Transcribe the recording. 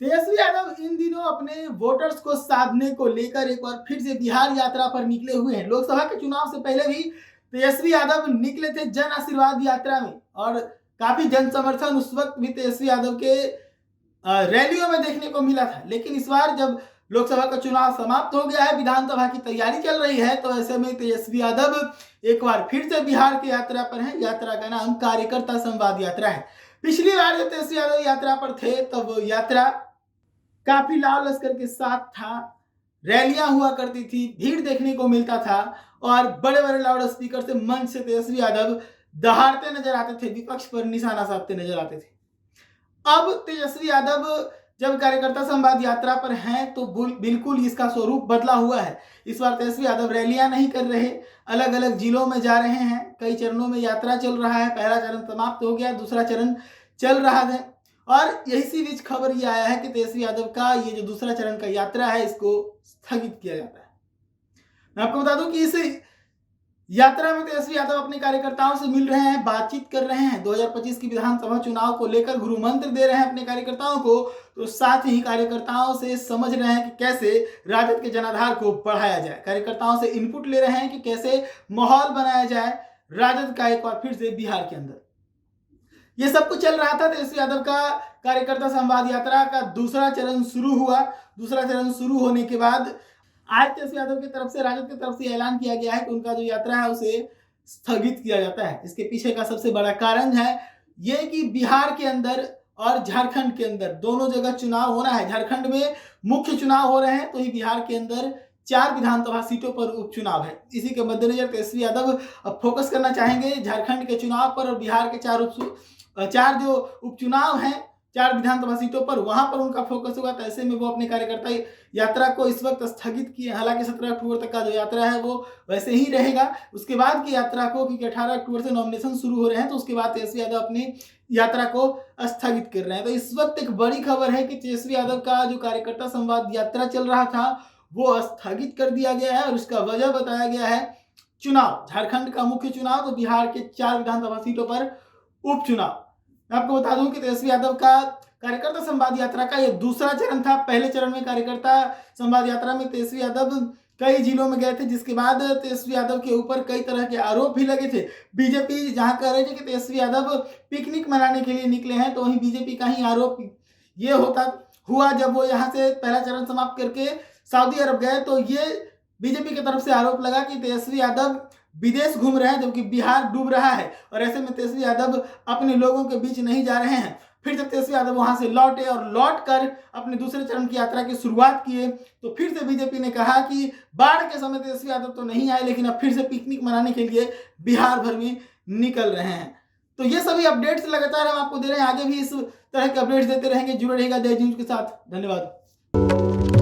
तेजस्वी यादव इन दिनों अपने वोटर्स को साधने को लेकर एक बार फिर से बिहार यात्रा पर निकले हुए हैं। लोकसभा के चुनाव से पहले भी तेजस्वी यादव निकले थे जन आशीर्वाद यात्रा में और काफी जन समर्थन उस वक्त भी तेजस्वी यादव के रैलियों में देखने को मिला था। लेकिन इस बार जब लोकसभा का चुनाव समाप्त हो गया है, विधानसभा की तैयारी चल रही है, तो ऐसे में तेजस्वी यादव एक बार फिर से बिहार की यात्रा पर हैं। यात्रा का नाम कार्यकर्ता संवाद यात्रा है। पिछली बार जब तेजस्वी यादव यात्रा पर थे तब यात्रा काफी लाल लश्कर के साथ था, रैलियां हुआ करती थी, भीड़ देखने को मिलता था और बड़े बड़े लाउड स्पीकर से मंच से तेजस्वी यादव दहाड़ते नजर आते थे, विपक्ष पर निशाना साधते नजर आते थे। अब तेजस्वी यादव जब कार्यकर्ता संवाद यात्रा पर हैं तो बिल्कुल इसका स्वरूप बदला हुआ है। इस बार तेजस्वी यादव रैलियां नहीं कर रहे, अलग अलग जिलों में जा रहे हैं। कई चरणों में यात्रा चल रहा है। पहला चरण समाप्त हो गया, दूसरा चरण चल रहा है और इसी बीच खबर ये आया है कि तेजस्वी यादव का ये जो दूसरा चरण का यात्रा है इसको स्थगित किया जाता है। मैं आपको बता दूं कि इस यात्रा में तेजस्वी यादव अपने कार्यकर्ताओं से मिल रहे हैं, बातचीत कर रहे हैं, 2025 की विधानसभा चुनाव को लेकर गुरु मंत्र दे रहे हैं अपने कार्यकर्ताओं को, तो साथ ही कार्यकर्ताओं से समझ रहे हैं कि कैसे राजद के जनाधार को बढ़ाया जाए। कार्यकर्ताओं से इनपुट ले रहे हैं कि कैसे माहौल बनाया जाए राजद का एक बार फिर से बिहार के अंदर। ये सब कुछ चल रहा था। तेजस्वी यादव का कार्यकर्ता संवाद यात्रा का दूसरा चरण शुरू हुआ। दूसरा चरण शुरू होने के बाद आज तेजस्वी यादव की तरफ से, राजद की तरफ से ऐलान किया गया है कि उनका जो यात्रा है उसे स्थगित किया जाता है। इसके पीछे का सबसे बड़ा कारण है ये कि बिहार के अंदर और झारखंड के अंदर दोनों जगह चुनाव होना है। झारखंड में मुख्य चुनाव हो रहे हैं, तो ही बिहार के अंदर 4 विधानसभा सीटों पर उपचुनाव है। इसी के मद्देनजर तेजस्वी यादव अब फोकस करना चाहेंगे झारखंड के चुनाव पर और बिहार के 4 जो उपचुनाव हैं 4 विधानसभा सीटों पर, वहां पर उनका फोकस होगा। तो ऐसे में वो अपने कार्यकर्ता यात्रा को इस वक्त स्थगित किए। हालांकि 17 अक्टूबर तक का जो यात्रा है वो वैसे ही रहेगा। उसके बाद की यात्रा को, क्योंकि 18 अक्टूबर से नॉमिनेशन शुरू हो रहे हैं, तो उसके बाद तेजस्वी यादव अपनी यात्रा को स्थगित कर रहे हैं। तो इस वक्त एक बड़ी खबर है कि तेजस्वी यादव का जो कार्यकर्ता संवाद यात्रा चल रहा था वो स्थगित कर दिया गया है और उसका वजह बताया गया है चुनाव, झारखंड का मुख्य चुनाव, तो बिहार के 4 विधानसभा सीटों पर उपचुनाव। मैं आपको बता दूं कि तेजस्वी यादव का कार्यकर्ता संवाद यात्रा का ये दूसरा चरण था। पहले चरण में कार्यकर्ता संवाद यात्रा में तेजस्वी यादव कई जिलों में गए थे, जिसके बाद तेजस्वी यादव के ऊपर कई तरह के आरोप भी लगे थे। बीजेपी जहां कह रही थी कि तेजस्वी यादव पिकनिक मनाने के लिए निकले हैं, तो वहीं बीजेपी का ही आरोप ये हुआ जब वो यहाँ से पहला चरण समाप्त करके सऊदी अरब गए, तो ये बीजेपी की तरफ से आरोप लगा कि तेजस्वी यादव विदेश घूम रहे हैं जबकि बिहार डूब रहा है और ऐसे में तेजस्वी यादव अपने लोगों के बीच नहीं जा रहे हैं। फिर जब तेजस्वी यादव वहां से लौटे और लौट कर अपने दूसरे चरण की यात्रा की शुरुआत किए, तो फिर से बीजेपी ने कहा कि बाढ़ के समय तेजस्वी यादव तो नहीं आए, लेकिन अब फिर से पिकनिक मनाने के लिए बिहार भर में निकल रहे हैं। तो ये सभी अपडेट्स लगातार हम आपको दे रहे हैं। आगे भी इस तरह के अपडेट्स देते रहेंगे। जुड़े रहेगा जय न्यूज के साथ। धन्यवाद।